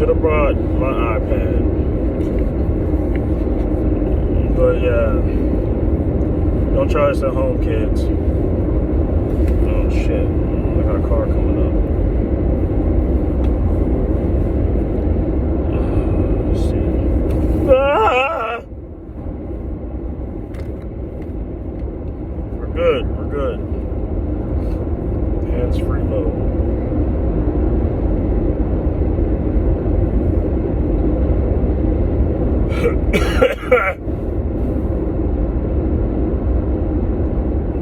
should have brought my iPad. But yeah, don't try this at home, kids. Oh shit, I got a car coming up. Let's see. Ah! We're good. Hands-free mode.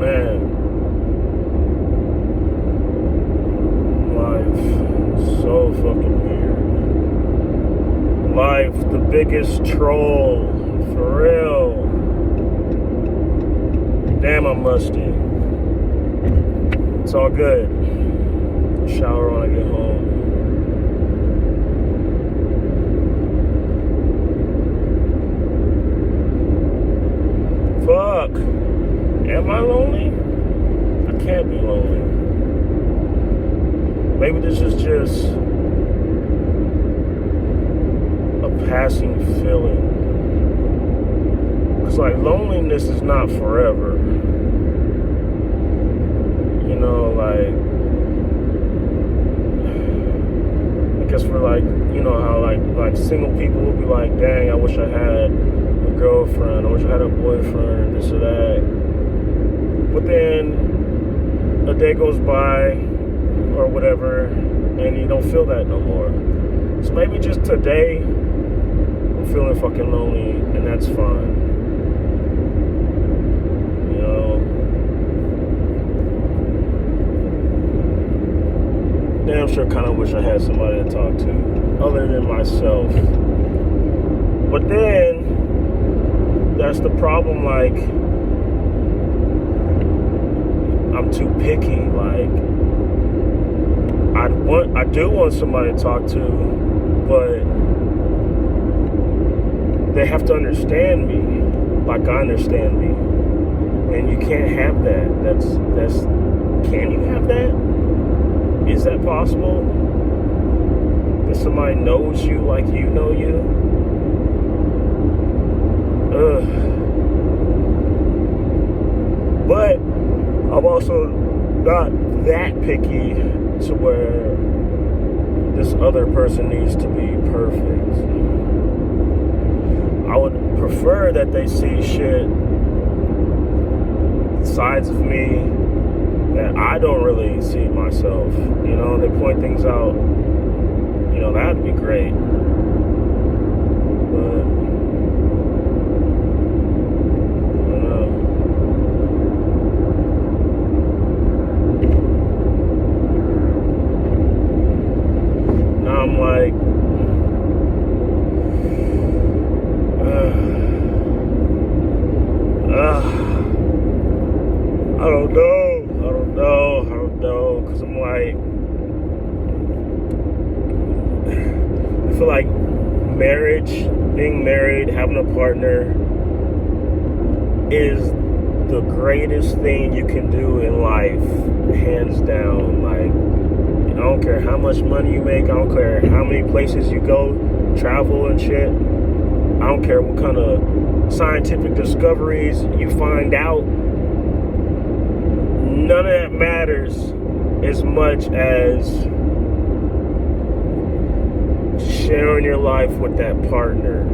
Man, life so fucking weird. Life, the biggest troll, for real. Damn, I'm musty. It's all good. Shower when I get home. Fuck. Am I lonely? I can't be lonely. Maybe this is just a passing feeling. Because, like, loneliness is not forever. You know, like, I guess for, like, you know how, like single people will be like, dang, I wish I had a girlfriend, I wish I had a boyfriend, this or that. But then a day goes by or whatever, and you don't feel that no more. So maybe just today, I'm feeling fucking lonely, and that's fine. You know? Damn sure kind of wish I had somebody to talk to, other than myself. But then, that's the problem, like, I'm too picky. Like, I do want somebody to talk to, but they have to understand me, like I understand me, and you can't have that. That's. Can you have that? Is that possible? That somebody knows you like you know you? Ugh. But I'm also not that picky to where this other person needs to be perfect. I would prefer that they see shit, sides of me that I don't really see myself. You know, they point things out. You know, that'd be great. But I'm like, I don't know, because I'm like, I feel like being married, having a partner is the greatest thing you can do in life, hands down. Like, I don't care how much money you make. I don't care how many places you go, travel and shit. I don't care what kind of scientific discoveries you find out. None of that matters as much as sharing your life with that partner.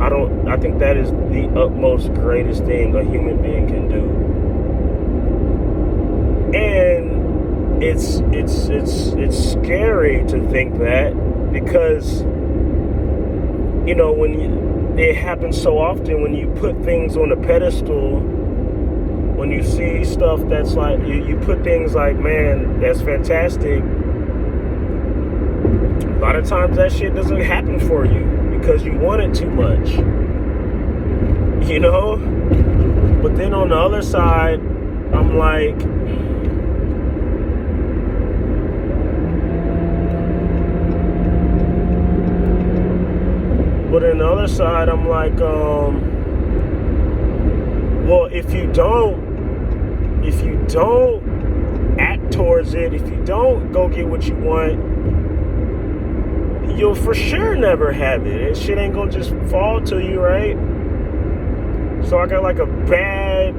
I think that is the utmost greatest thing a human being can do. And it's scary to think that, because, you know, it happens so often when you put things on a pedestal, when you see stuff that's like, you put things like, man, that's fantastic. A lot of times that shit doesn't happen for you because you want it too much, you know? But then on the other side, I'm like, well, if you don't act towards it, if you don't go get what you want, you'll for sure never have it. That shit ain't gonna just fall to you, right? So I got like a bad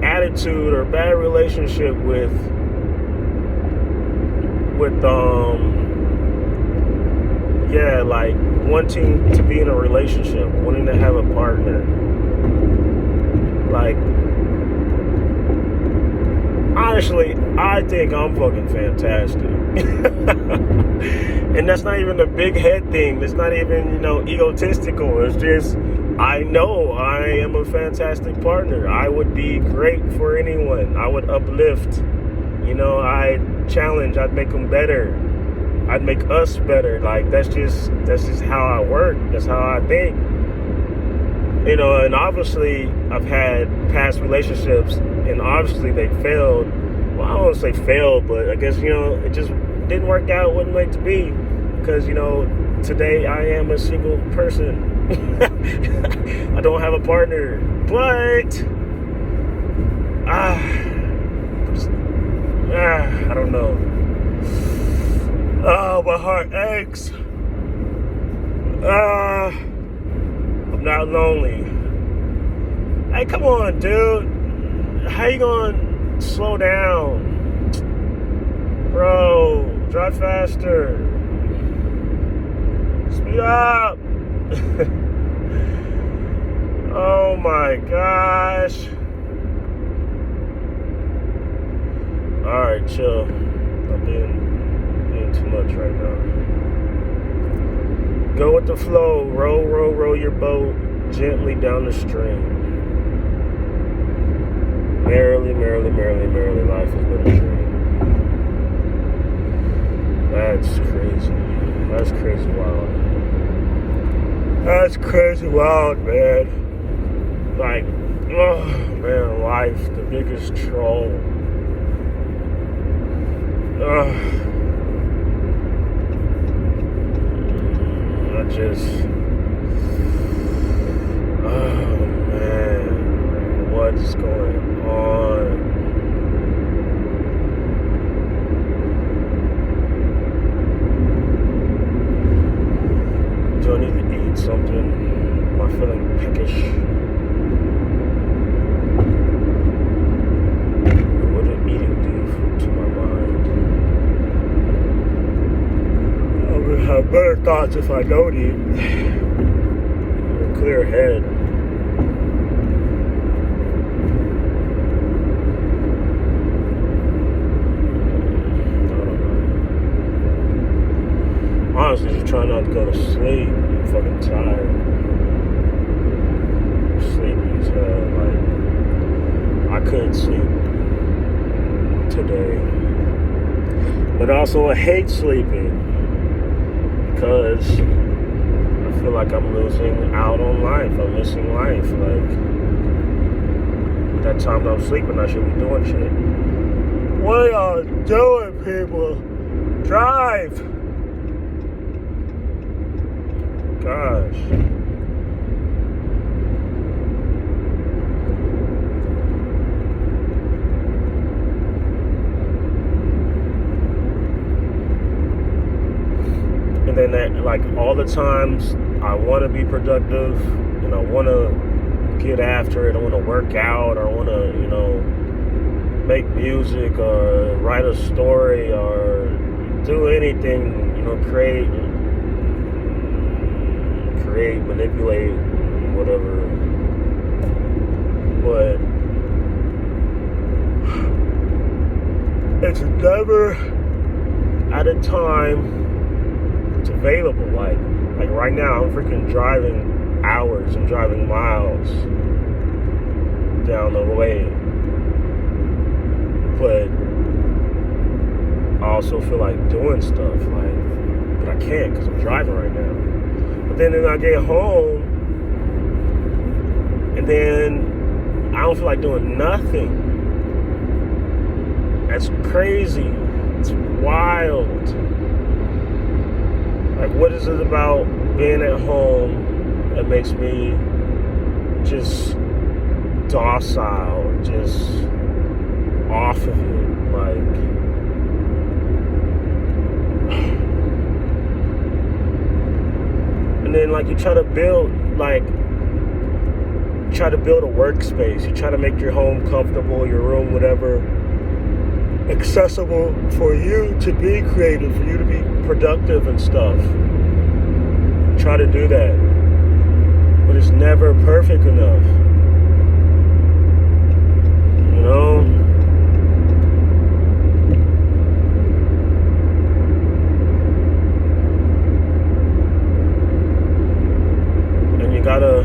attitude or bad relationship with like wanting to be in a relationship, wanting to have a partner. Like, honestly, I think I'm fucking fantastic. And that's not even a big head thing. It's not even, egotistical. It's just, I know I am a fantastic partner. I would be great for anyone. I would uplift. I'd challenge. I'd make them better. I'd make us better. Like, that's just how I work. That's how I think. And obviously I've had past relationships, and obviously they failed. Well, I don't want to say failed, but I guess, it just didn't work out, wasn't meant to be. Because, today I am a single person. I don't have a partner. But, I don't know. Oh, my heart aches. I'm not lonely. Hey, come on, dude. How you gonna slow down? Bro, drive faster. Speed up. Oh my gosh. Alright, chill. I'm being too much right now. Go with the flow. Row your boat gently down the stream. Merrily, merrily, merrily, merrily, life is but a dream. That's crazy. That's crazy wild. That's crazy wild, man. Like, oh man, life, the biggest troll. Oh man, what's going on? Do I need to eat something? Am I feeling peckish? What did eating do to my mind? I would have better thoughts if I don't eat. A clear head. Honestly, just trying not to go to sleep. I'm fucking tired. I'm sleepy as hell. Like, I couldn't sleep today. But also, I hate sleeping because I feel like I'm losing out on life. I'm missing life. Like, that time that I'm sleeping, I should be doing shit. What are y'all doing, people? Drive! Gosh. And then that, like, all the times I want to be productive and I want to get after it, I want to work out, or I want to, make music or write a story or do anything, create, manipulate, whatever. But it's never at a time it's available. Like right now, I'm freaking driving hours. I'm driving miles down the way. But I also feel like doing stuff, but I can't because I'm driving right now. But then I get home, and then I don't feel like doing nothing. That's crazy. It's wild. Like, what is it about being at home that makes me just docile, just off of it? Like, And then like you try to build a workspace. You try to make your home comfortable, your room, whatever, accessible for you to be creative, for you to be productive and stuff. Try to do that. But it's never perfect enough. You know? And you gotta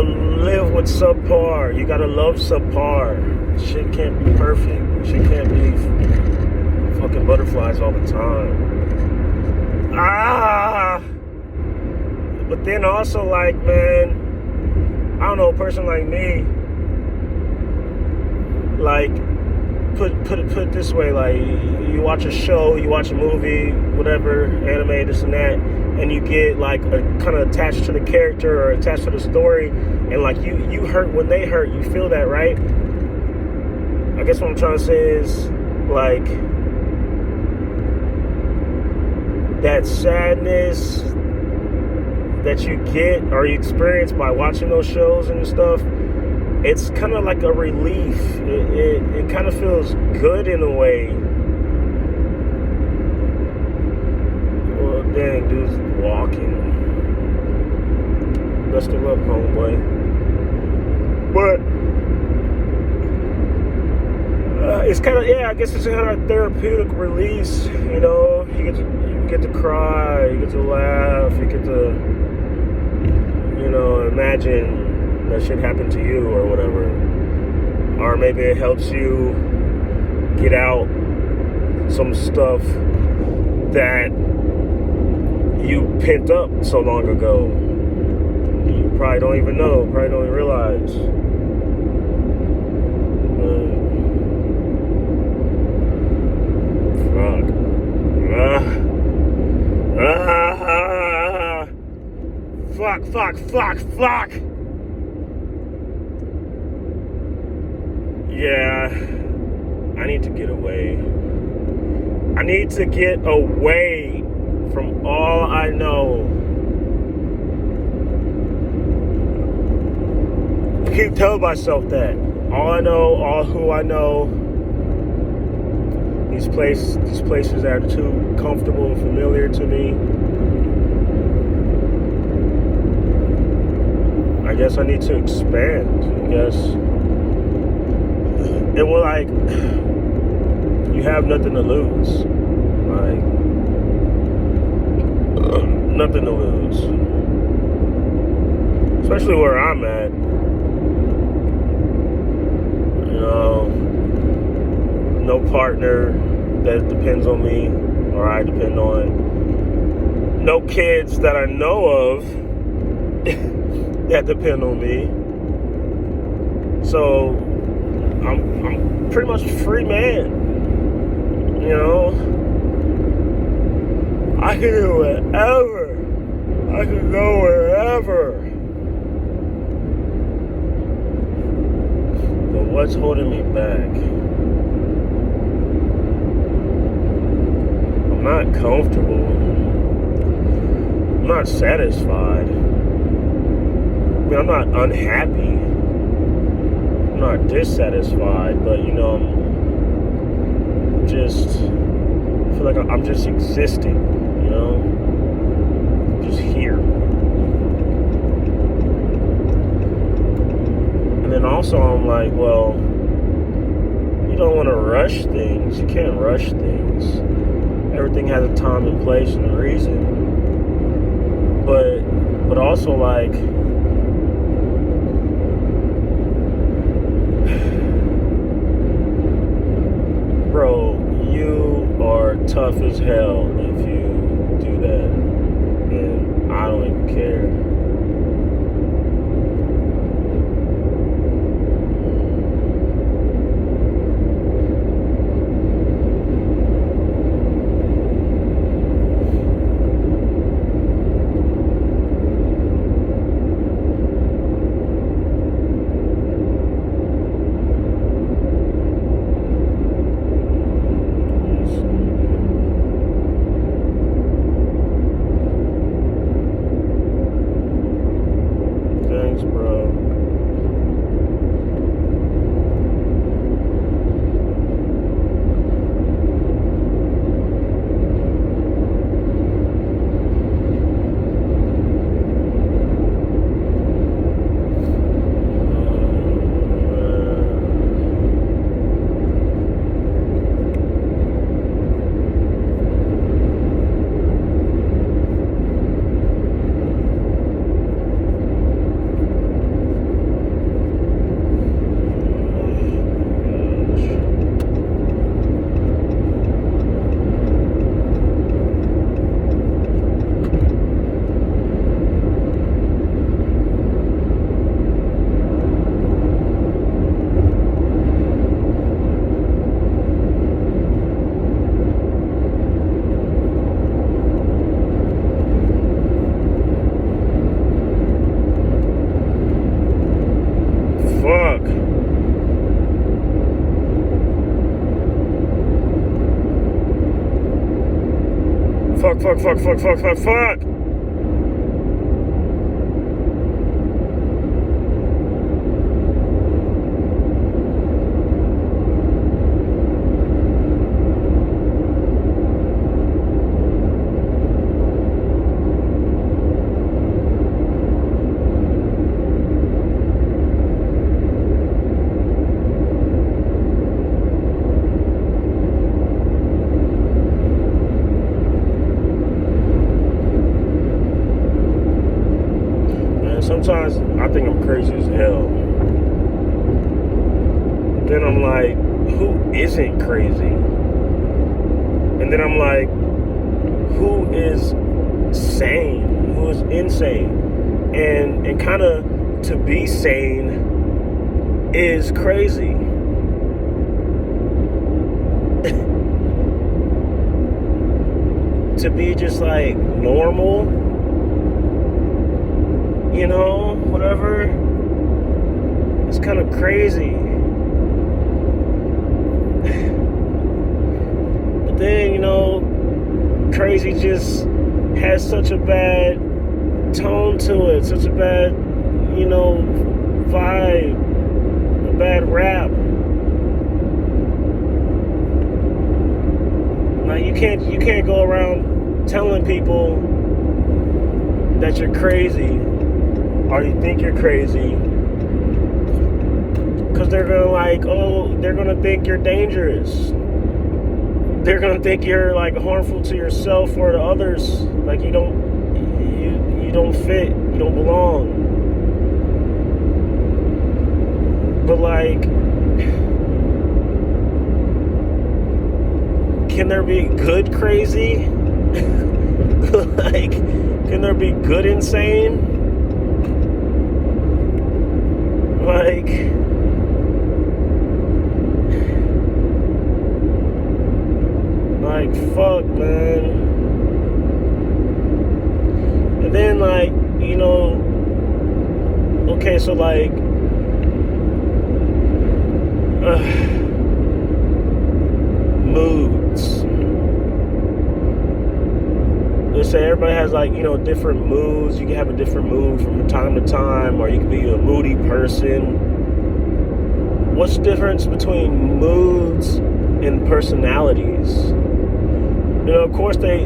live with subpar. You gotta love subpar. Shit can't be perfect. Shit can't be fucking butterflies all the time. But then also, like, man, I don't know, a person like me, like, put it this way, like, you watch a show, you watch a movie, whatever, anime, this and that, and you get like kind of attached to the character or attached to the story, and like you hurt when they hurt. You feel that, right? I guess what I'm trying to say is, like, that sadness that you get or you experience by watching those shows and stuff, it's kind of like a relief. It kind of feels good in a way. Well, dang, dude's walking. Best of luck, homeboy. But it's kind of, I guess it's kind of a therapeutic release. You know, you get to cry, you get to laugh, you get to, imagine that shit happened to you or whatever. Or maybe it helps you get out some stuff that you pent up so long ago. You probably don't even know, probably don't even realize. Fuck. Yeah, I need to get away. I need to get away from all I know. I keep telling myself that. All I know, all who I know, these places that are too comfortable and familiar to me. I guess I need to expand, I guess. And we're like, you have nothing to lose. Like, nothing to lose. Especially where I'm at. No partner that depends on me or I depend on. No kids that I know of that depend on me. So I'm pretty much a free man. I can do whatever. I can go wherever. But what's holding me back? I'm not comfortable. I'm not satisfied. I'm not unhappy. I'm not dissatisfied, but I'm just, I feel like I'm just existing, I'm just here. And then also I'm like, well, you don't want to rush things. You can't rush things. Everything has a time and place and a reason. But also, like, bro, you are tough as hell if you do that. And I don't even care. Fuck. Sometimes I think I'm crazy as hell. Then I'm like, who isn't crazy? And then I'm like, who is sane? Who is insane? And kind of to be sane is crazy. To be just like normal, you know, whatever, it's kind of crazy. But then, you know, crazy just has such a bad tone to it, such a bad, you know, vibe, a bad rap. Like you can't go around telling people that you're crazy or you think you're crazy, because they're gonna think you're dangerous. They're gonna think you're like harmful to yourself or to others. Like you don't fit, you don't belong. But like, can there be good crazy? Like, can there be good insane? Like fuck, man. And then like, you know, okay, so like, moods. Let's say everybody has like, you know, different moods. You can have a different mood from time to time, or you can be a moody person. What's the difference between moods and personalities? You know, of course they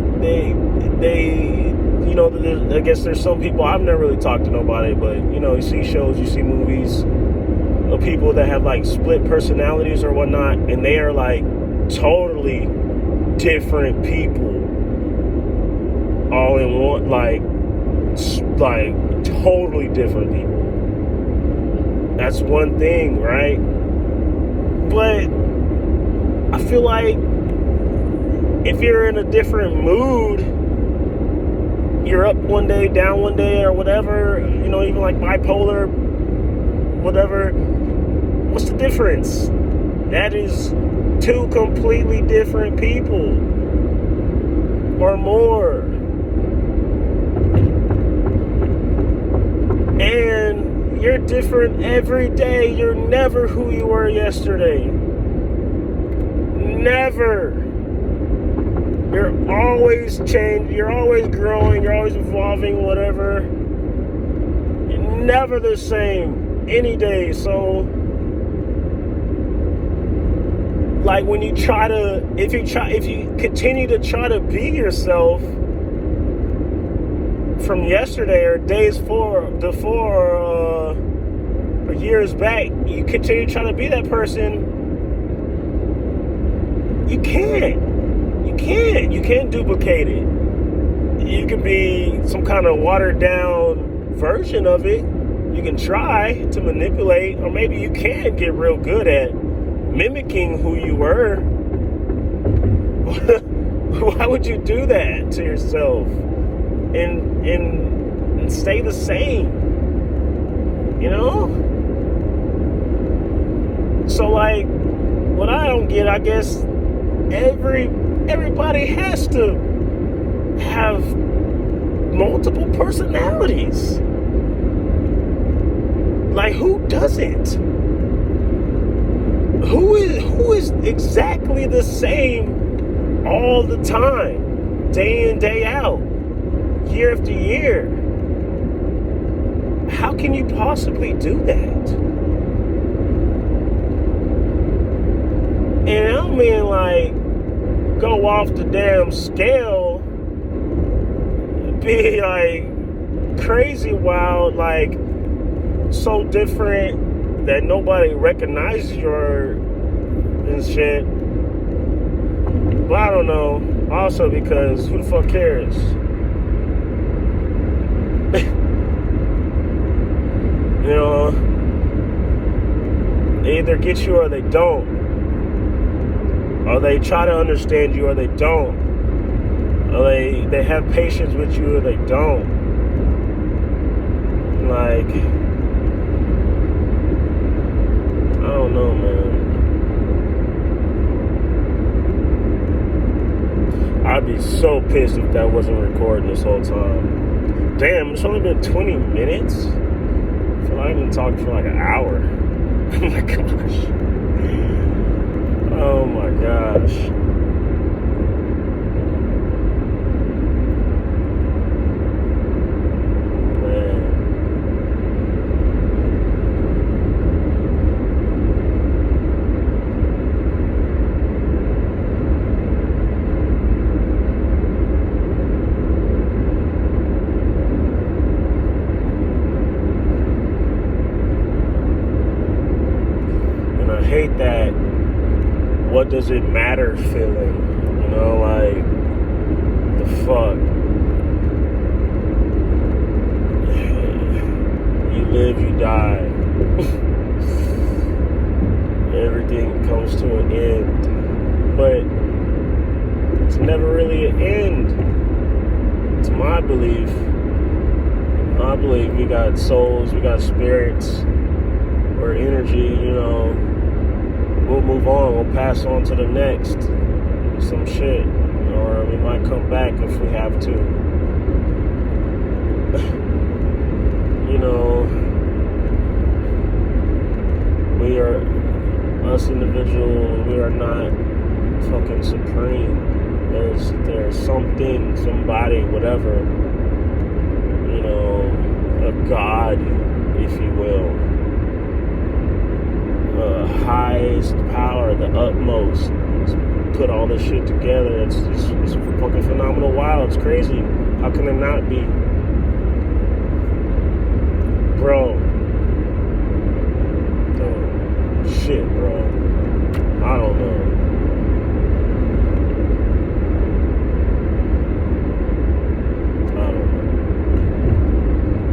you know, I guess there's some people, I've never really talked to nobody, but you know, you see shows, you see movies of people that have like split personalities or whatnot, and they are like totally different people all in one, like totally different people. That's one thing, right? But I feel like if you're in a different mood, you're up one day, down one day, or whatever, you know, even like bipolar, whatever, what's the difference? That is two completely different people or more. And you're different every day. You're never who you were yesterday. Never. You're always changing. You're always growing. You're always evolving, whatever. You're never the same any day. So, like when you try to, if you continue to try to be yourself from yesterday or days before or years back, you continue trying to be that person, you can't duplicate it. You can be some kind of watered down version of it. You can try to manipulate, or maybe you can get real good at mimicking who you were. Why would you do that to yourself and stay the same? You know? So like, what I don't get, I guess everybody has to have multiple personalities. Like, who doesn't? Who is exactly the same all the time? day in, day out, year after year. How can you possibly do that? And I don't mean like go off the damn scale, be like crazy wild, like so different that nobody recognizes your and shit. But I don't know. Also because who the fuck cares? You know, they either get you or they don't. Or they try to understand you or they don't. Or they have patience with you or they don't. Like, I don't know, man. I'd be so pissed if that wasn't recording this whole time. Damn, it's only been 20 minutes? I feel like I've been talking for like an hour. Oh my gosh. Oh my gosh. Hate that what does it matter feeling, you know, like the fuck. You live, you die. Everything comes to an end, but it's never really an end. It's my belief. I believe we got souls, we got spirits, or energy, you know. We'll move on. We'll pass on to the next. Some shit. Or we might come back if we have to. You know, we are, us individuals, we are not fucking supreme. There's something, somebody, whatever, you know, a God, if you will. The highest power, the utmost, put all this shit together. It's fucking phenomenal. Wow, it's crazy. How can it not be? Bro. Shit, bro. I don't know.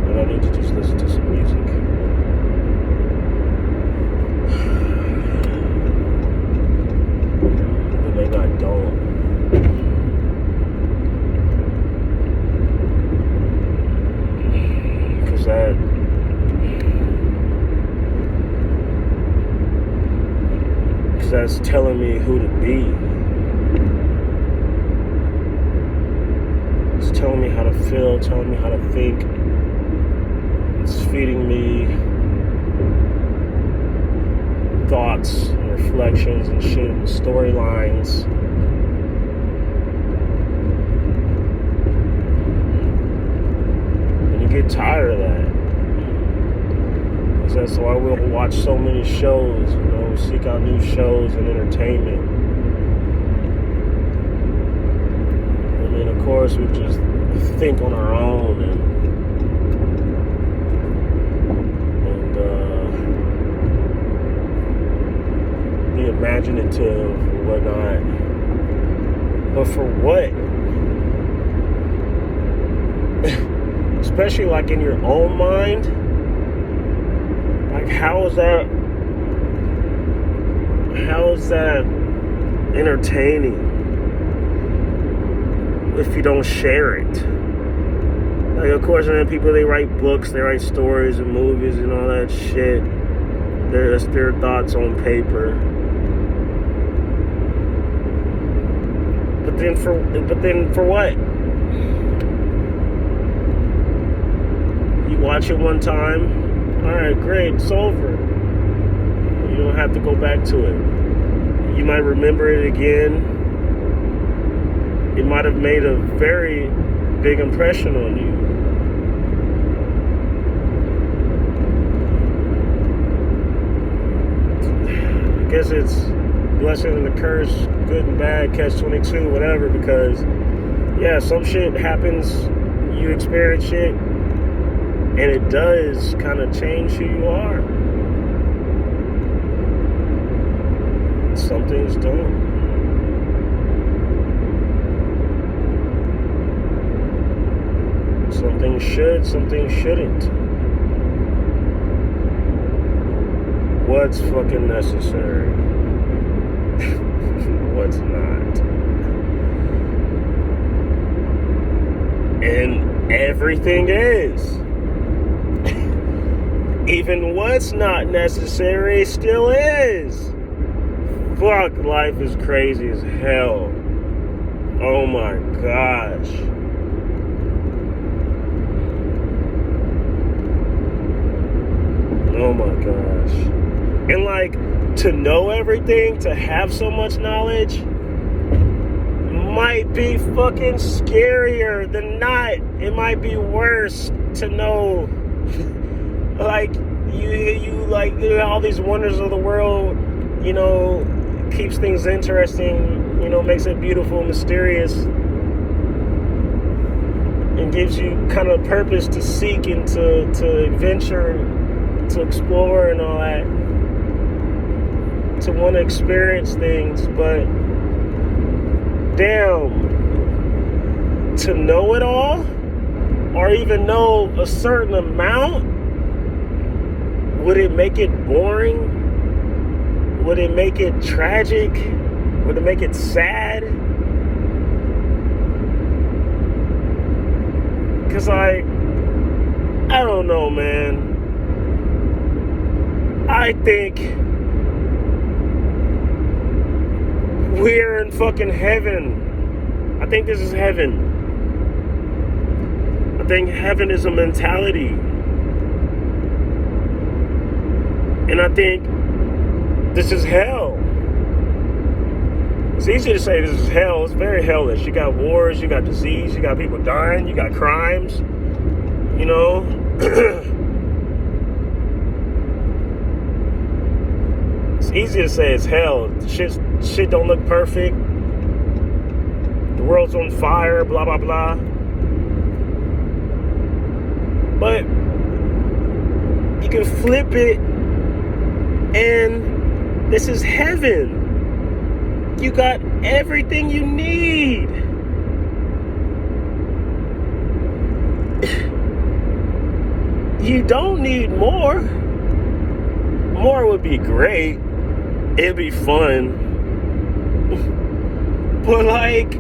And I need to just listen to some music. Maybe I don't. Because that's telling me who to be. It's telling me how to feel, telling me how to think. It's feeding me thoughts and reflections and shit and storylines. And you get tired of that. That's why we'll watch so many shows, you know, seek out new shows and entertainment. I mean, of course, we just think on our own and be imaginative and whatnot. But for what? Especially like in your own mind. Like, how is that entertaining if you don't share it? Like, of course, man, people, they write books, they write stories and movies and all that shit. That's their thoughts on paper. But then for what? You watch it one time. Alright, great, it's over. You don't have to go back to it. You might remember it again. it might have made a very big impression on you. I guess it's blessing and the curse, good and bad, catch-22, whatever, because, yeah, some shit happens, you experience shit, and it does kind of change who you are. Some things don't. Some things should, some things shouldn't. What's fucking necessary? What's not? And everything is. Even what's not necessary still is. Fuck, life is crazy as hell. Oh my gosh. Oh my gosh. And like, to know everything, to have so much knowledge, might be fucking scarier than not. It might be worse to know, like, you like, all these wonders of the world, you know, keeps things interesting, you know, makes it beautiful, mysterious, and gives you kind of purpose to seek and to adventure, to explore and all that, to want to experience things. But damn, to know it all, or even know a certain amount, would it make it boring? Would it make it tragic? Would it make it sad? Because I don't know, man. I think we're in fucking heaven. I think this is heaven. I think heaven is a mentality. And I think this is hell. It's easy to say this is hell. It's very hellish. You got wars, you got disease, you got people dying, you got crimes, you know. It's easy to say it's hell. Shit don't look perfect. The world's on fire, blah, blah, blah. But you can flip it, and this is heaven. You got everything you need. You don't need more. More would be great. It'd be fun. But like,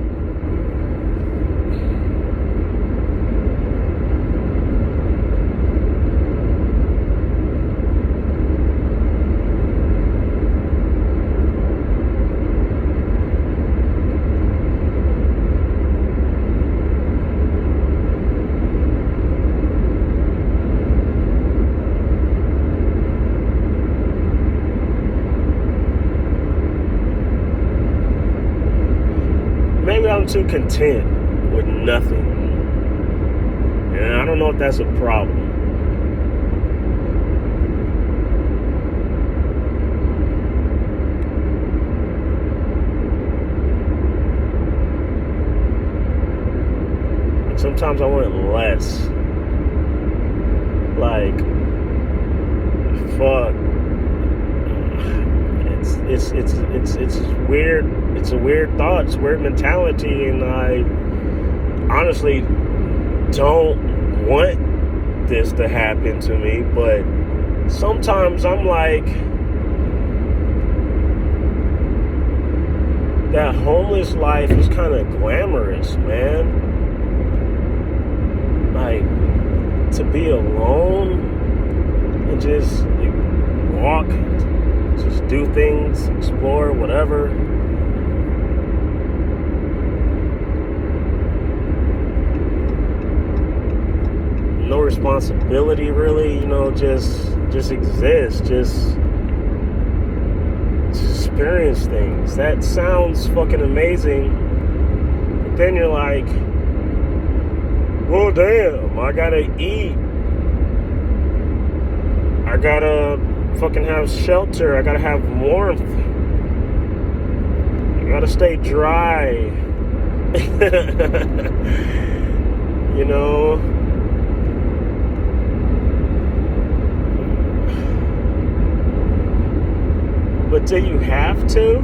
maybe I'm too content with nothing. And I don't know if that's a problem. Sometimes I want less. Like, fuck. It's weird. It's a weird thought. It's a weird mentality, and I honestly don't want this to happen to me. But sometimes I'm like, that homeless life is kind of glamorous, man. Like, to be alone and just walk, just do things, explore, whatever. No responsibility, really, you know, just exist, just experience things. That sounds fucking amazing. then you're like, well, damn, I gotta eat. I gotta fucking have shelter. I gotta have warmth. I gotta stay dry. You know? But do you have to?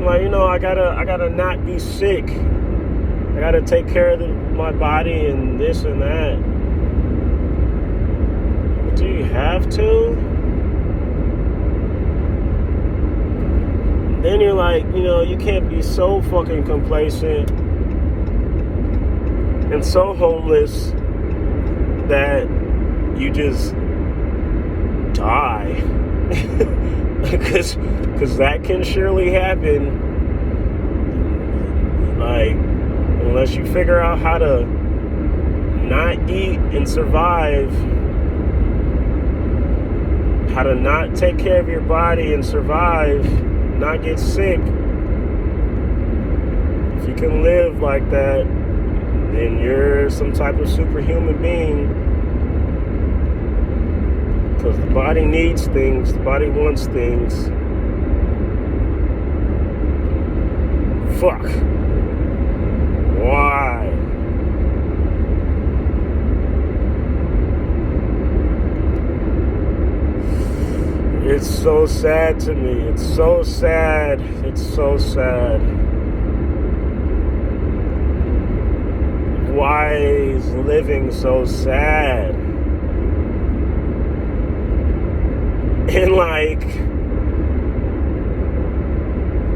Like, you know, I gotta not be sick. I gotta take care of my body and this and that. But do you have to? Then you're like, you know, you can't be so fucking complacent and so homeless that you just die. Because that can surely happen. Like, unless you figure out how to not eat and survive, how to not take care of your body and survive, not get sick. If you can live like that, then you're some type of superhuman being. Because the body needs things, the body wants things. Fuck. Why? It's so sad to me. It's so sad. It's so sad. Why is living so sad? And like,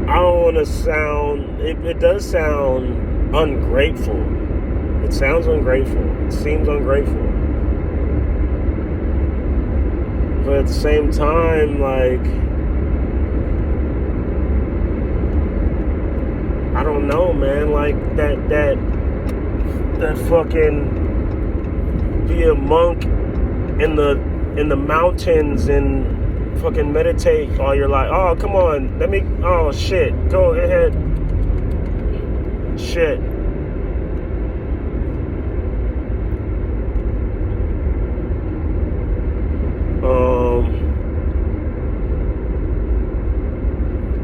I don't want to sound, it does sound ungrateful. It sounds ungrateful. It seems ungrateful. But at the same time, like, I don't know, man. Like, that fucking be a monk in the mountains and fucking meditate all your life. Oh, come on. Oh, shit. Go ahead. Shit.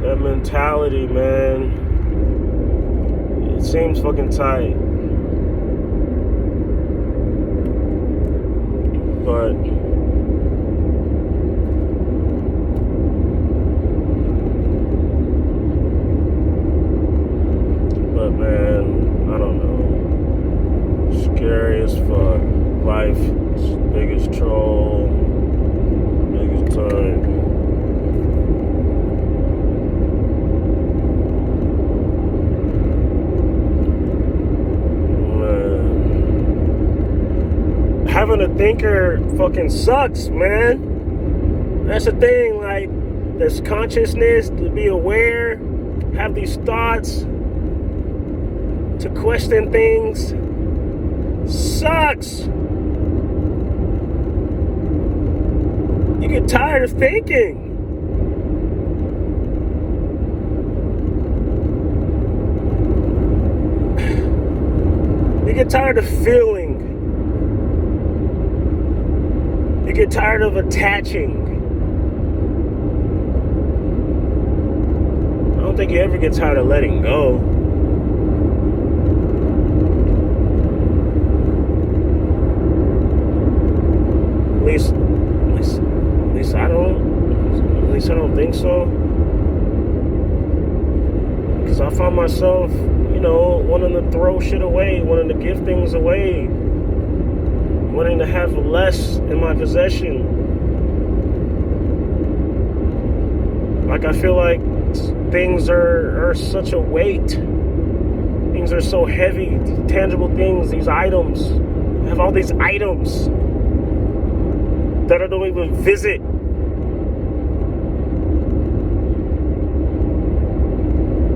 That mentality, man. It seems fucking tight. But man, I don't know. Scary as fuck. Life, biggest troll, biggest time. Man. Having a thinker fucking sucks, man. That's the thing, like, there's consciousness, to be aware, have these thoughts, to question things, sucks. You get tired of thinking. You get tired of feeling. You get tired of attaching. I don't think you ever get tired of letting go. At least I don't think so. Because I find myself, you know, wanting to throw shit away, wanting to give things away, wanting to have less in my possession. Like, I feel like things are such a weight. Things are so heavy, tangible things, these items. I have all these items that I don't even visit.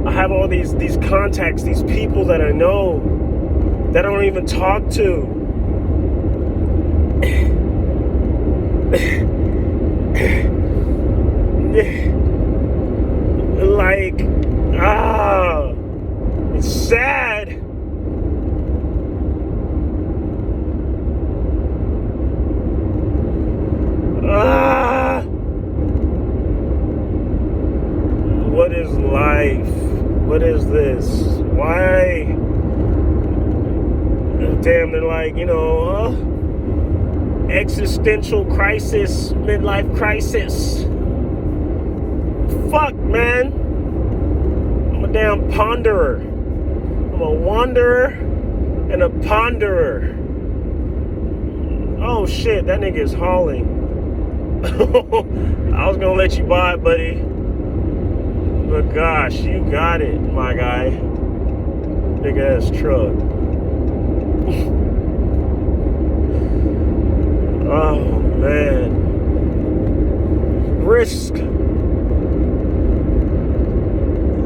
I have all these contacts, these people that I know that I don't even talk to. Like, it's sad. What is this? Why? Damn, they're like, existential crisis, midlife crisis. Fuck, man. I'm a damn ponderer. I'm a wanderer and a ponderer. Oh shit, that nigga is hauling. I was gonna let you buy it, buddy. But gosh, you got it, my guy. Big ass truck. Oh man. Risk.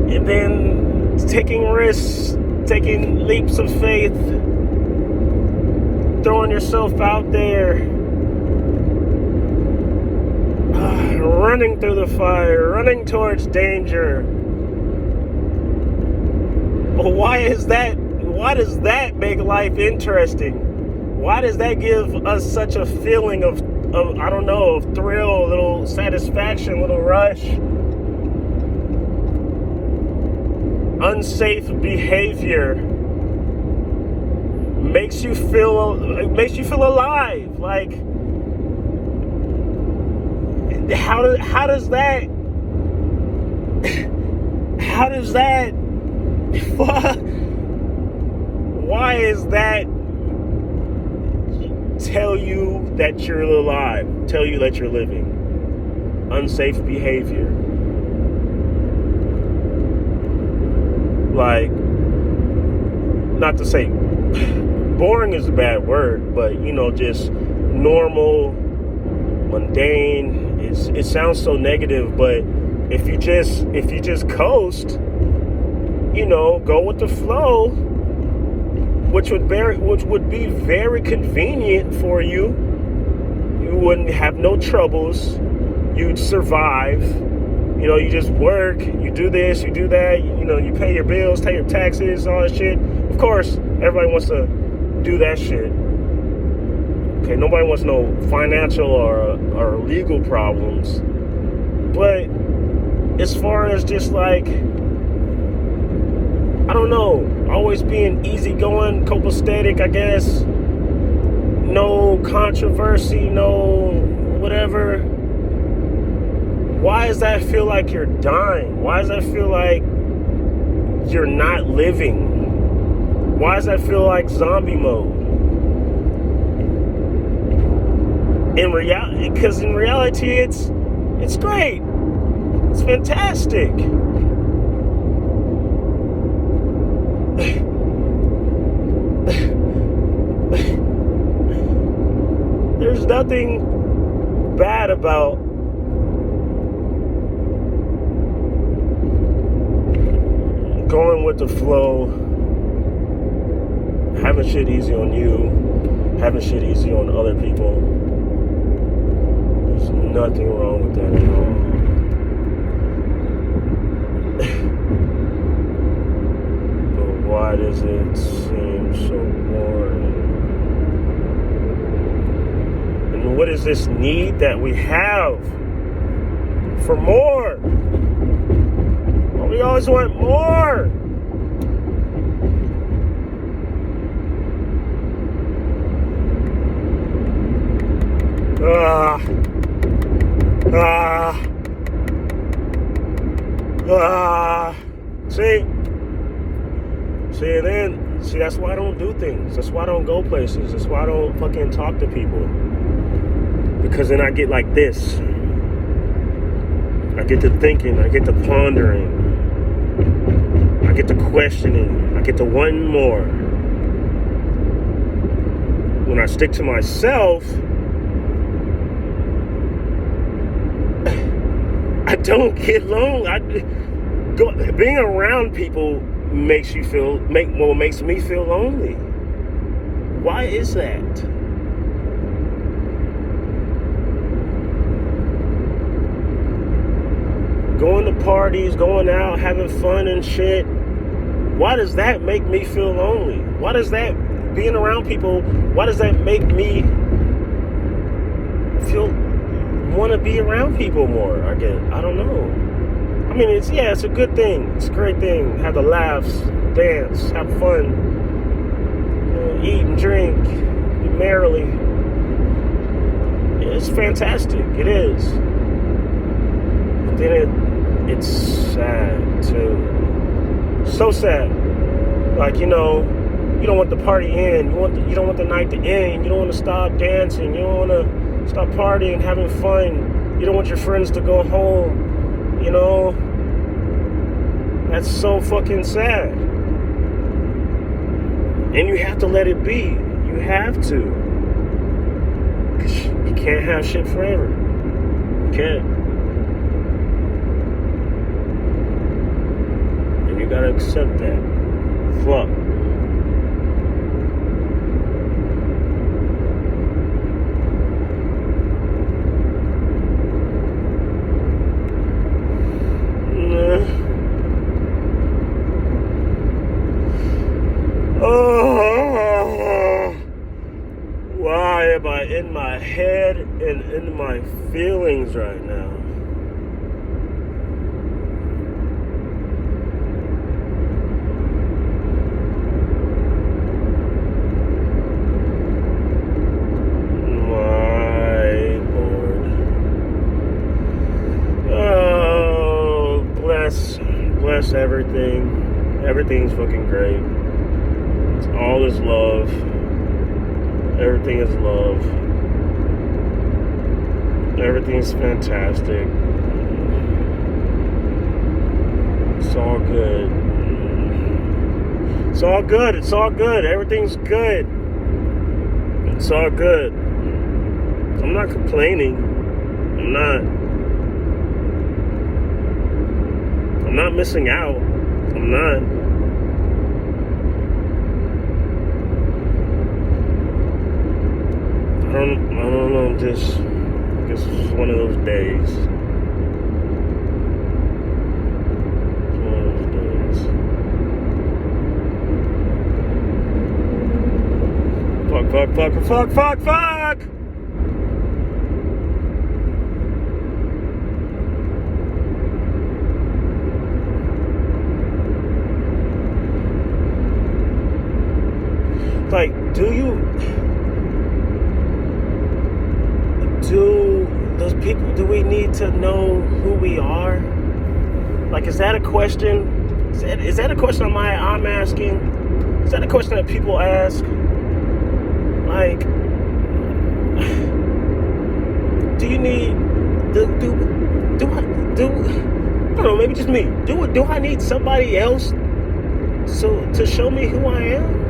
And then taking risks, taking leaps of faith, throwing yourself out there, running through the fire, running towards danger. But why does that make life interesting? Why does that give us such a feeling of I don't know, of thrill, a little satisfaction, a little rush? Unsafe behavior makes you feel alive. Like, how does that why is that tell you that you're alive, tell you that you're living? Unsafe behavior. Like, not to say boring is a bad word, but just normal, mundane. It sounds so negative, but if you just coast, go with the flow, which would be very convenient for you. You wouldn't have no troubles. You'd survive. You just work, you do this, you do that, you pay your bills, pay your taxes, all that shit. Of course, everybody wants to do that shit. Okay, nobody wants no financial or legal problems. But as far as just like, I don't know, always being easygoing, copacetic, I guess. No controversy, no whatever. Why does that feel like you're dying? Why does that feel like you're not living? Why does that feel like zombie mode? Because in reality, it's great. It's fantastic. There's nothing bad about going with the flow, having shit easy on you, having shit easy on other people. There's nothing wrong with that at all. But why does it seem so boring? And what is this need that we have for more? We always want more. See, that's why I don't do things. That's why I don't go places. That's why I don't fucking talk to people. Because then I get like this. I get to thinking. I get to pondering. I get to questioning. I get to wanting more. When I stick to myself, I don't get lonely. Being around people makes me feel lonely. Why is that? Going to parties, going out, having fun and shit. Why does that make me feel lonely? Why does that, being around people, why does that make me want to be around people more? I don't know. I mean, it's a good thing. It's a great thing. Have the laughs, dance, have fun, eat and drink, be merrily. It's fantastic. It is. But then it's sad too. So sad. Like, you don't want the party to end. You don't want the night to end. You don't want to stop dancing. You don't want to stop partying, having fun. You don't want your friends to go home. That's so fucking sad. And you have to let it be. You have to. Because you can't have shit forever. You can't. And you gotta accept that. Fuck. Oh, why am I in my head and in my feelings right now? My Lord. Oh, bless everything. Everything's fucking great. All is love. Everything is love. Everything's fantastic. It's all good. It's all good. It's all good. Everything's good. It's all good. I'm not complaining. I'm not missing out. I'm not. I don't know, I guess it's just one of those days. Fuck! Like, do we need to know who we are? Like, is that a question? Is that a question I'm asking? Is that a question that people ask? Like, do you need, I don't know, maybe just me. Do I need somebody else to show me who I am?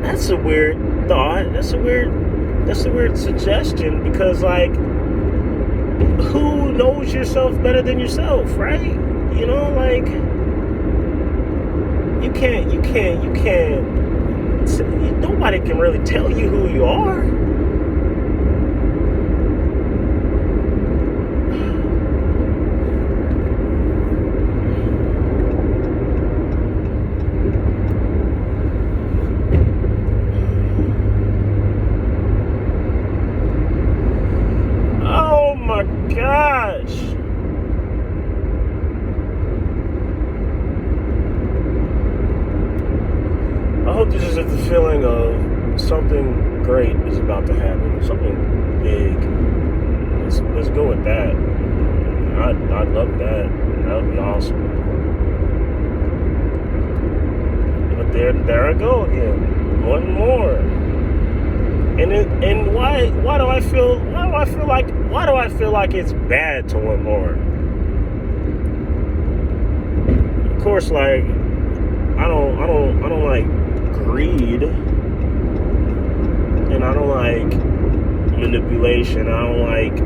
That's a weird thought. That's a weird suggestion, because, like, who knows yourself better than yourself, right? Like, you can't, nobody can really tell you who you are. Gosh. I hope this isn't the feeling of something great is about to happen, something big. Let's go with that. I'd love that. That would be awesome. But there I go again. One more. And why do I feel like it's bad to want more? Of course, like, I don't like greed, and I don't like manipulation. I don't like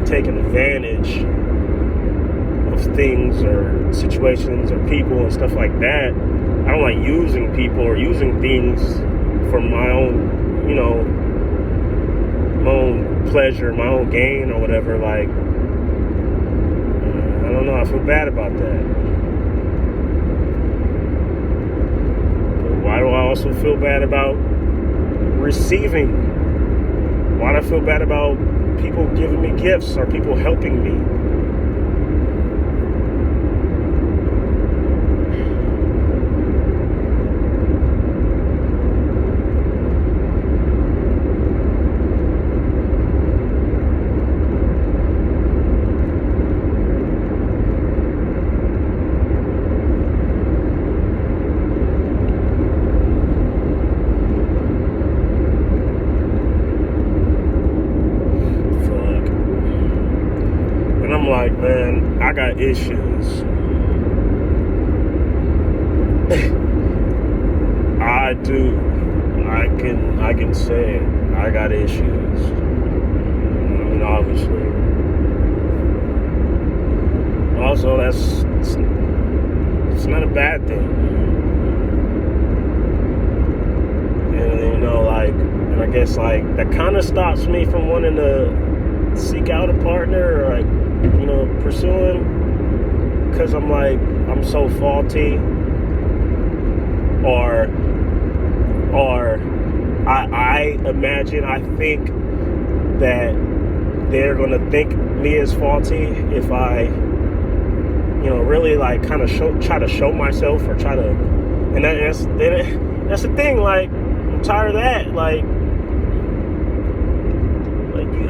taking advantage of things or situations or people and stuff like that. I don't like using people or using things for my own, my own pleasure, my own gain or whatever. Like, I don't know, I feel bad about that. But why do I also feel bad about receiving? Why do I feel bad about people giving me gifts or people helping me? issues. I do. I can say it. I got issues. I mean, obviously. Also, it's not a bad thing. And and I guess that kind of stops me from wanting to seek out a partner or pursuing, because I'm so faulty, or I think that they're gonna think me as faulty if I really kind of try to show myself, or try to, and that's the thing, I'm tired of that,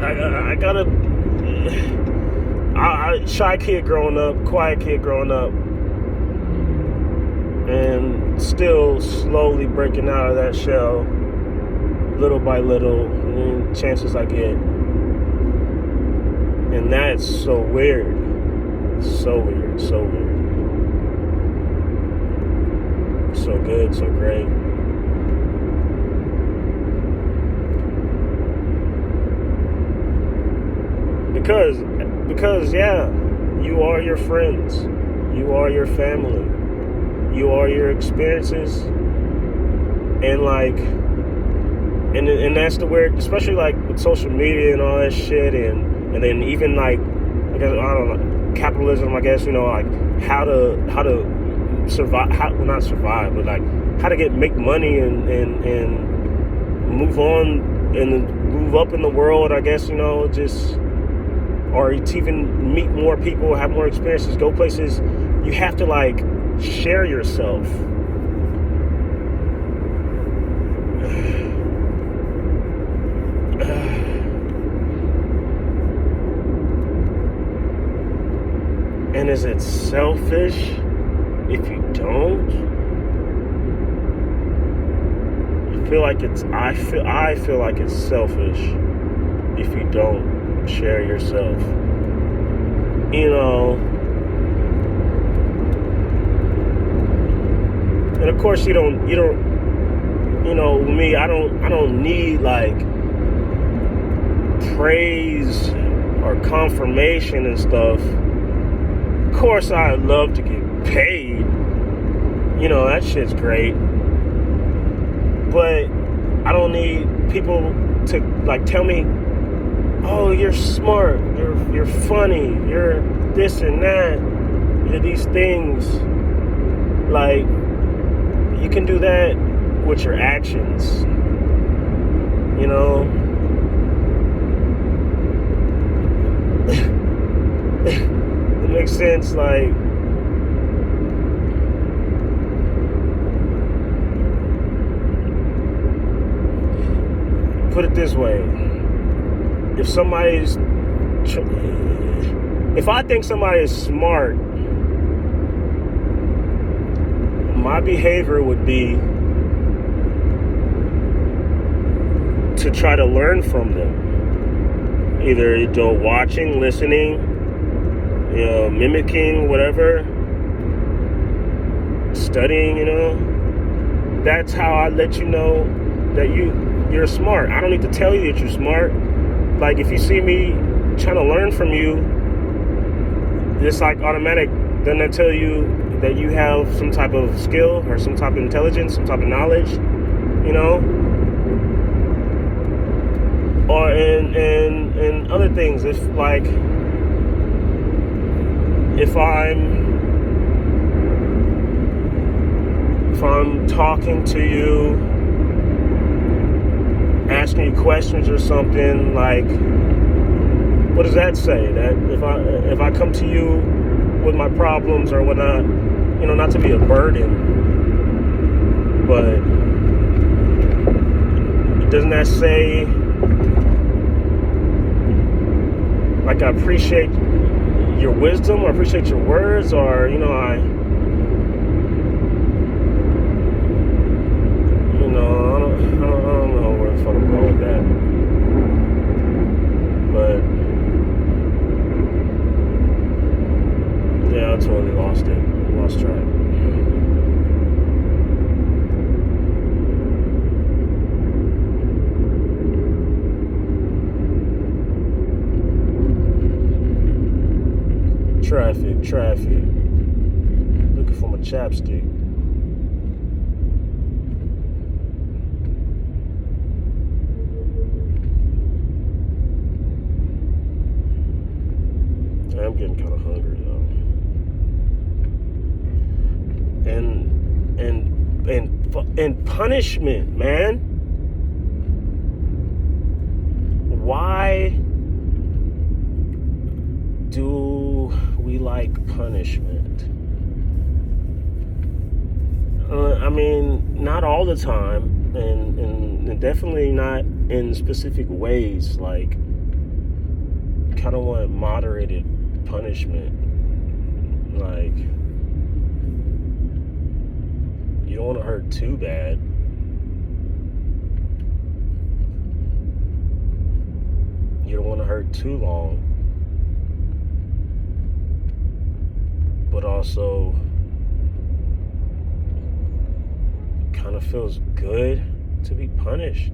I gotta, shy kid growing up, quiet kid growing up, and still slowly breaking out of that shell, little by little, chances I get. And that's so weird. So weird, so weird. So good, so great. Because yeah, you are your friends, you are your family, you are your experiences, and and that's the weird, especially with social media and all that shit, and then even I guess, I don't know, capitalism, I guess, how to survive, not survive, but how to make money and move on and move up in the world, I guess, or to even meet more people, have more experiences, go places. You have to share yourself. And is it selfish if you don't? I feel like it's selfish if you don't share yourself. And of course you don't me, I don't need praise or confirmation and stuff. Of course I love to get paid. That shit's great. But I don't need people to tell me, oh, you're smart, you're funny, you're this and that, you're these things. You can do that with your actions, It makes sense, put it this way. If I think somebody is smart, my behavior would be to try to learn from them. Either watching, listening, mimicking, whatever, studying, That's how I let you know that you're smart. I don't need to tell you that you're smart. If you see me trying to learn from you, it's automatic. Doesn't that tell you that you have some type of skill or some type of intelligence, some type of knowledge, Or and other things. If I'm talking to you, asking you questions or something, what does that say? That if I come to you with my problems or whatnot, not to be a burden, but doesn't that say I appreciate your wisdom, or appreciate your words, or I don't know where the fuck I'm going with that. But traffic. Looking for my chapstick. I'm getting kind of hungry though. And punishment, man. Why do we like punishment? I mean, not all the time, and definitely not in specific ways. Like, kind of want moderated punishment. Like, you don't want to hurt too bad. You don't want to hurt too long. But also, kind of feels good to be punished.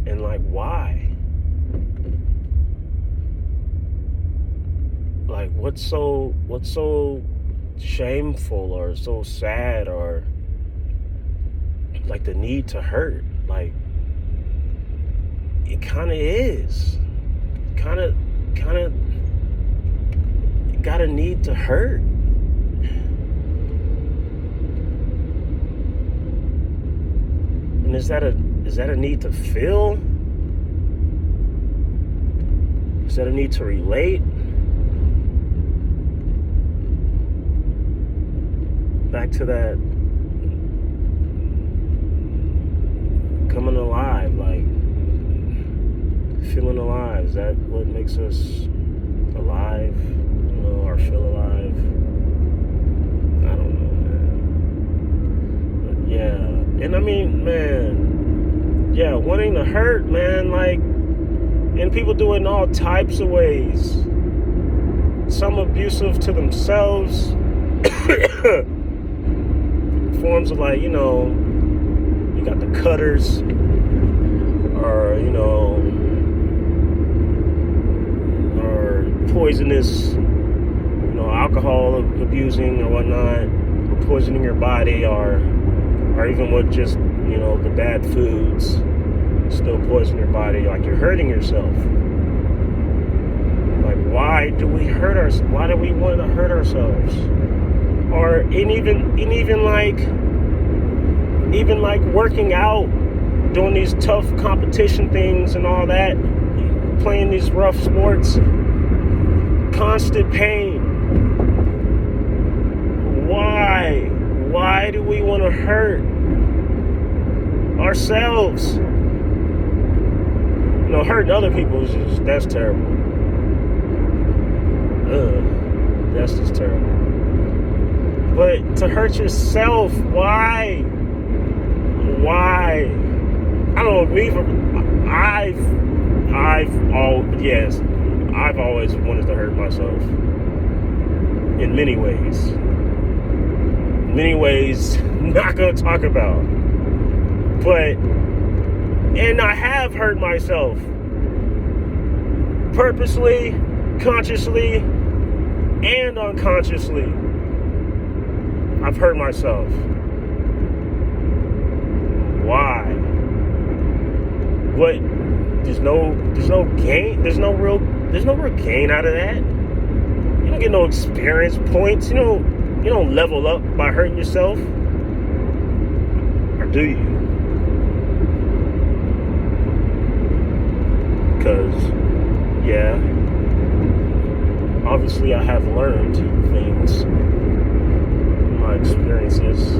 And like, why? Like, what's so shameful or so sad, or like the need to hurt? Like, it kind of is. Kind of got a need to hurt. And is that a need to feel? Is that a need to relate? Back to that coming alive, like feeling alive. Is that what makes us alive? You know, or feel alive? I don't know, man. But yeah, and I mean, man, yeah, wanting to hurt, man, like, and people do it in all types of ways. Some abusive to themselves. Forms of, like, you know, you got the cutters, or, you know, or poisonous, you know, alcohol abusing or whatnot, or poisoning your body, or even with just, you know, the bad foods still poison your body, like you're hurting yourself. Like, why do we hurt ourselves? Why do we want to hurt ourselves? Or even like working out, doing these tough competition things and all that, playing these rough sports, constant pain. Why do we want to hurt ourselves? You know, hurting other people is just, that's terrible. That's just terrible. But to hurt yourself, why? Why? I don't know. I've always wanted to hurt myself. In many ways. Many ways, not gonna talk about. But, and I have hurt myself. Purposely, consciously, and unconsciously. I've hurt myself. Why? What? There's no gain. There's no real gain out of that. You don't get no experience points. You don't level up by hurting yourself. Or do you? Because, yeah, obviously I have learned things from my experiences.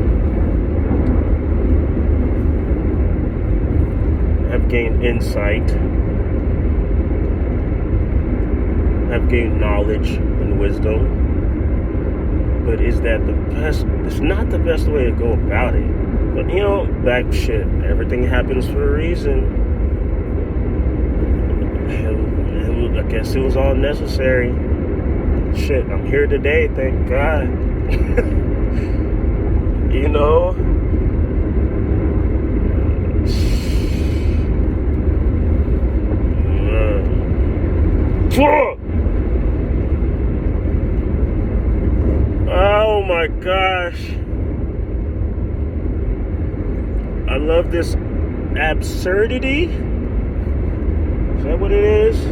Have gained insight, have gained knowledge and wisdom, but is that the best? It's not the best way to go about it. But, you know, everything happens for a reason, and I guess it was all necessary. Shit, I'm here today, thank God. You know? my gosh. I love this absurdity. Is that what it is?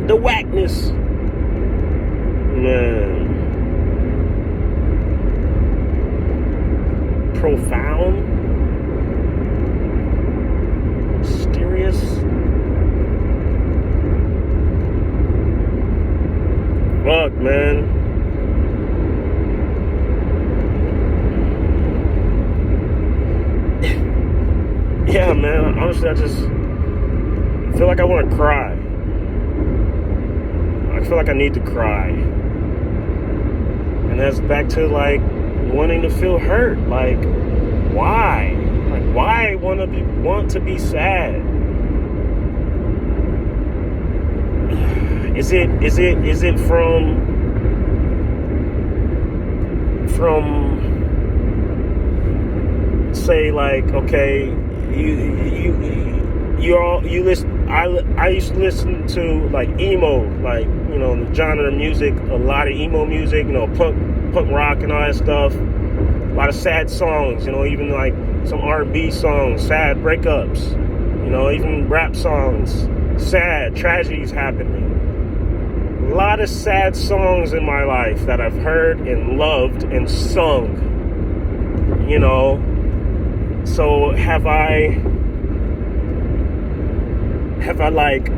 The whackness. Man. Profound. Mysterious. Fuck, man. Yeah, man. Honestly, I just feel like I want to cry. I feel like I need to cry. And that's back to like wanting to feel hurt. Like, why? Like, why want to be sad? Is it from say like, okay, you listen. I used to listen to like emo, like, you know, the genre of music, a lot of emo music, you know, punk rock and all that stuff. A lot of sad songs, you know, even like some R&B songs, sad breakups, you know, even rap songs, sad tragedies happening. A lot of sad songs in my life that I've heard and loved and sung, you know. So have I like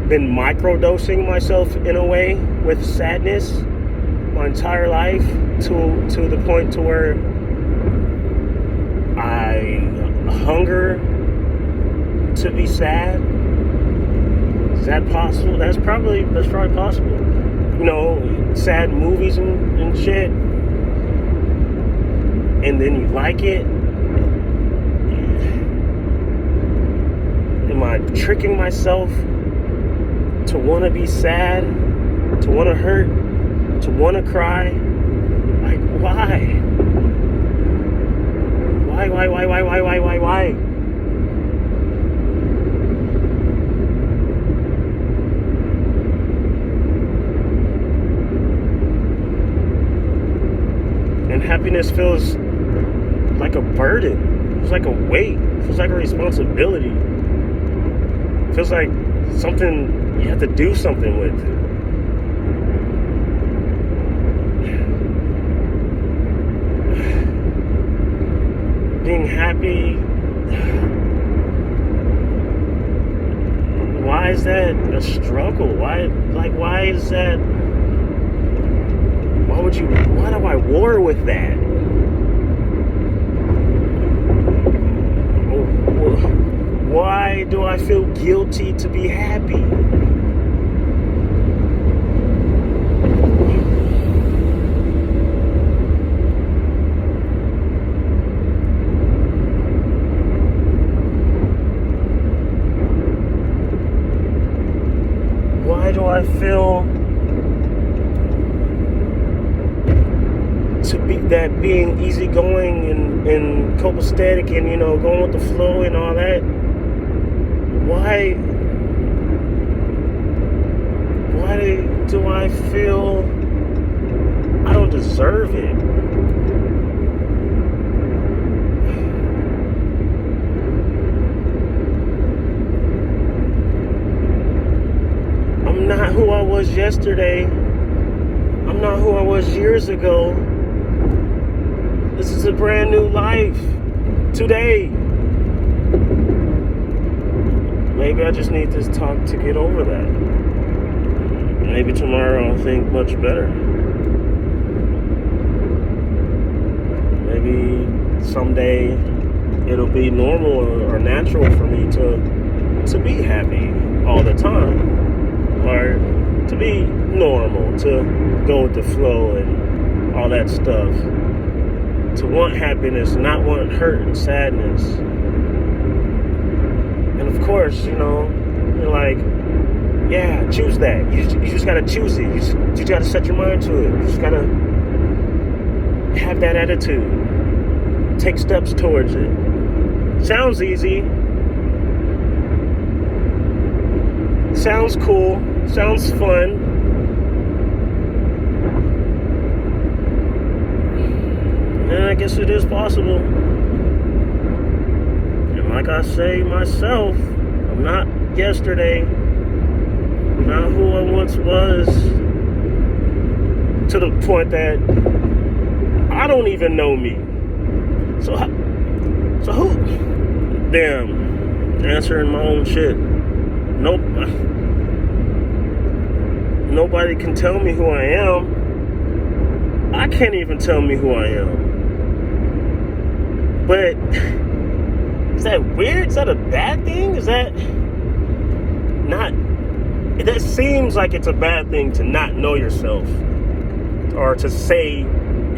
been microdosing myself in a way with sadness my entire life to the point to where I hunger to be sad? Is that possible? That's probably possible. You know, sad movies and shit, and then you like it. Am I tricking myself to want to be sad, to want to hurt, to want to cry? Like, why? Why? And happiness feels like a burden. It feels like a weight. It feels like a responsibility. It feels like something you have to do something with. Being happy, why is that a struggle? Why is that? Why do I war with that? Why do I feel guilty to be happy? Why do I feel that being easygoing and copacetic and, you know, going with the flow and all that? Why do I feel I don't deserve it? I'm not who I was yesterday. I'm not who I was years ago. This is a brand new life today. Maybe I just need this talk to get over that. Maybe tomorrow I'll think much better. Maybe someday it'll be normal or natural for me to be happy all the time. Or to be normal, to go with the flow and all that stuff. To want happiness, not want hurt and sadness. And of course, you know, you're like, yeah, choose that. You just gotta choose it. You just gotta set your mind to it. You just gotta have that attitude. Take steps towards it. Sounds easy. Sounds cool. Sounds fun. guess it is possible. And like I say myself, I'm not yesterday. I'm not who I once was. To the point that I don't even know me. So who? Damn, answering my own shit. Nope. Nobody can tell me who I am. I can't even tell me who I am. But is that weird? Is that a bad thing? Is that not? That seems like it's a bad thing to not know yourself, or to say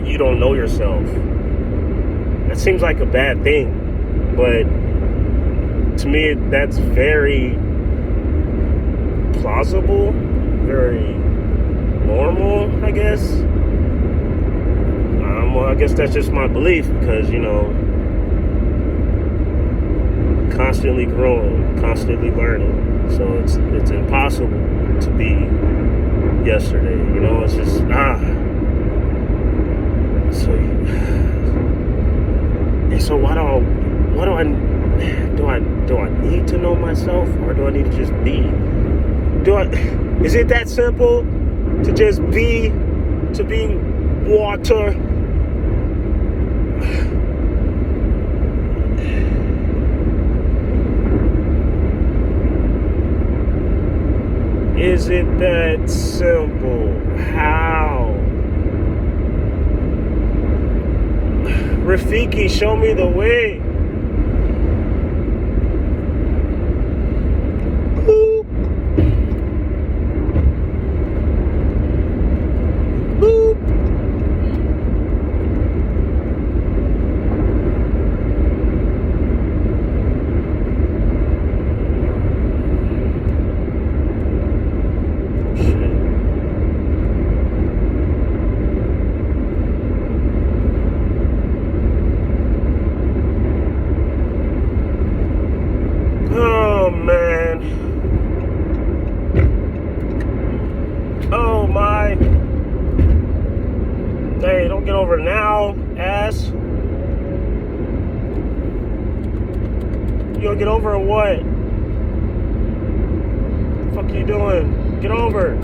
you don't know yourself. That seems like a bad thing, but to me, that's very plausible, very normal, I guess. Well, I guess that's just my belief because, constantly growing, constantly learning. So it's impossible to be yesterday. It's just So do I need to know myself, or do I need to just be? Is it that simple to just be, to be water? Is it that simple? How? Rafiki, show me the way. Boop. Boop. Oh, man. Oh, my. Hey, don't get over now, ass. You gonna get over or what? The fuck are you doing? Get over.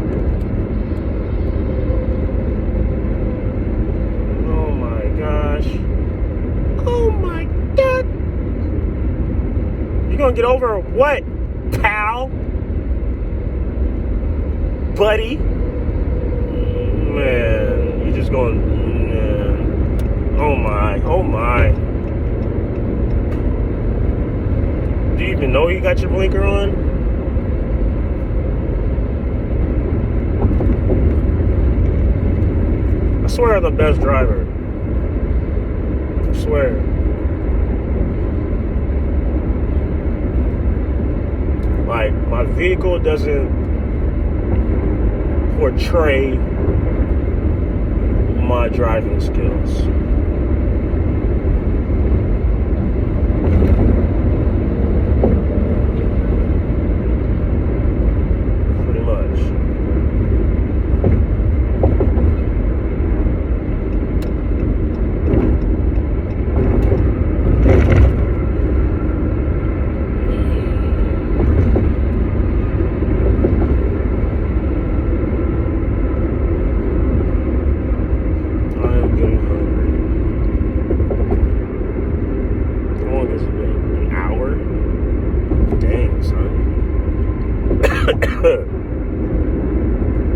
Oh, my gosh. Oh, my God. You gonna get over what, pal? Buddy? Man, you just going, man. Oh my. Do you even know you got your blinker on? I swear I'm the best driver. I swear. Like, my vehicle doesn't portray my driving skills. Pretty much.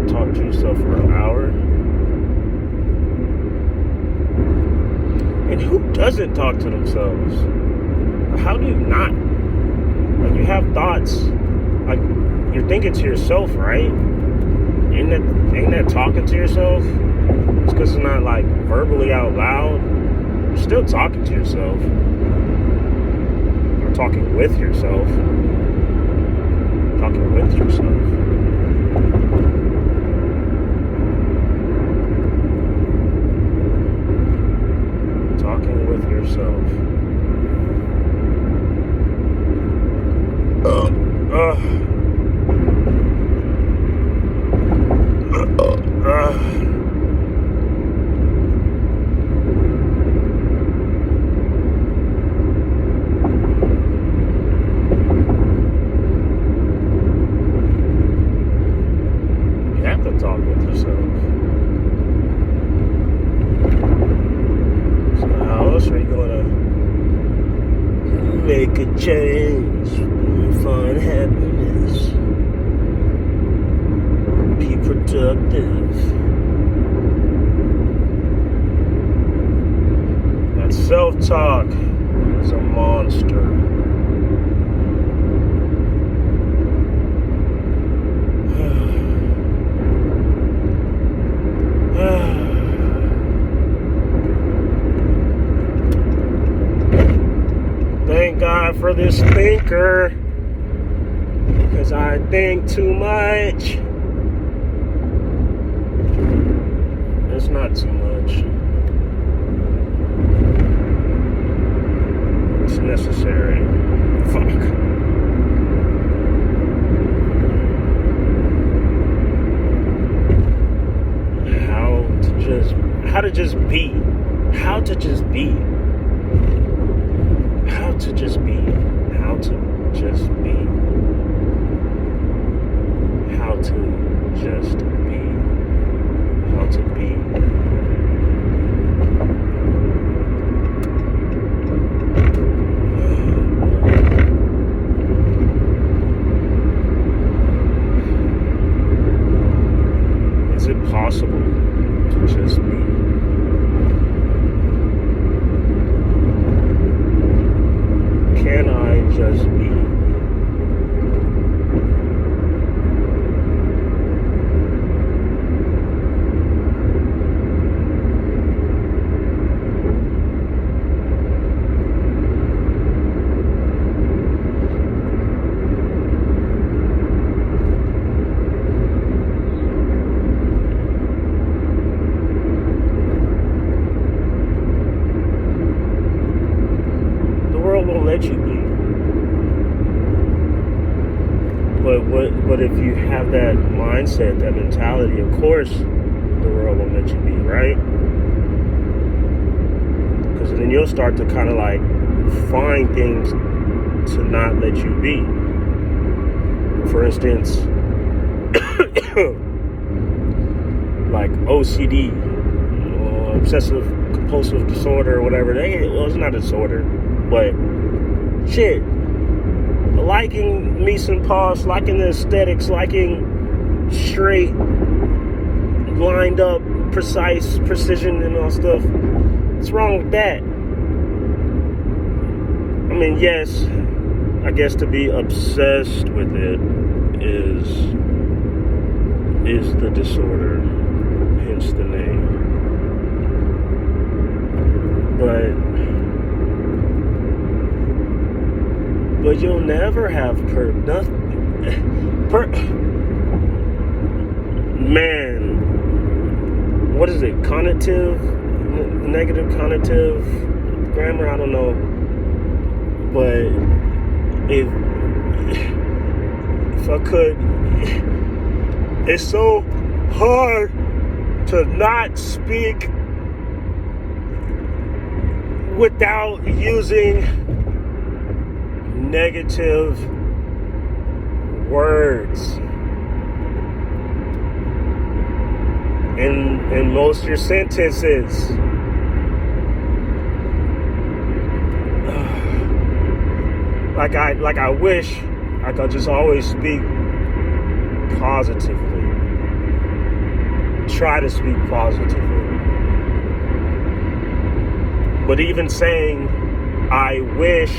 Talk to yourself for an hour. And who doesn't talk to themselves? How do you not? Like, you have thoughts. Like, you're thinking to yourself, right? Ain't that talking to yourself? It's because it's not like verbally out loud. You're still talking to yourself. Or talking with yourself. Talking with yourself. Talking with yourself. a change, find happiness, be productive. That self-talk is a monster. Thank God for this thinker, because I think too much. It's not too much. It's necessary. Fuck. How to just be. How to just be. How to just be. How to just be. How to just be. How to be. Is it possible to just be? Can I just be? Won't let you be. But if you have that mindset, that mentality, of course the world won't let you be, right? Because then you'll start to kind of like find things to not let you be. For instance, like OCD, or obsessive compulsive disorder, or whatever. Well, it's not a disorder, but shit, liking mise en place, liking the aesthetics, liking straight, lined up, precise, precision and all stuff. What's wrong with that? I mean, yes, I guess to be obsessed with it is the disorder, hence the name. But you'll never have man, what is it? Cognitive, negative cognitive grammar? I don't know. But if I could, it's so hard to not speak without using negative words in most of your sentences. Like I wish I could just always speak positively. Try to speak positively. But even saying I wish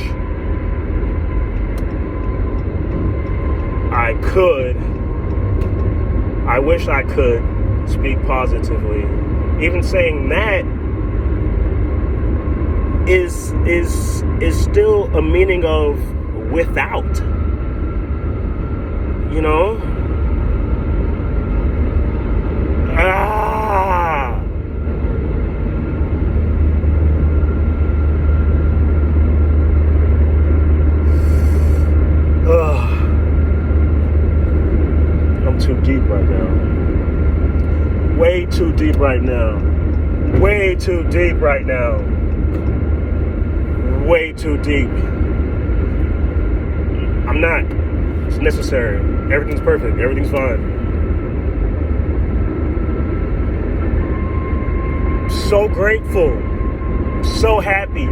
I could speak positively. Even saying that is still a meaning of without. You know? I'm too deep right now. Way too deep right now. Way too deep right now. Way too deep. I'm not. It's necessary. Everything's perfect. Everything's fine. So grateful. So happy.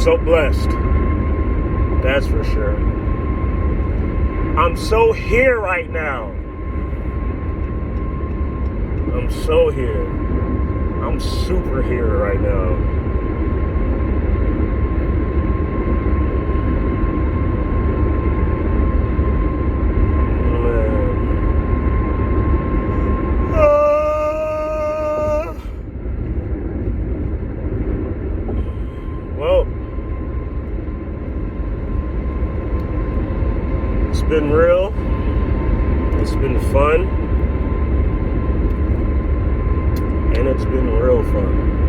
so blessed. That's for sure. I'm so here right now. I'm so here. I'm super here right now. Well, it's been real. It's been fun. And it's been real fun.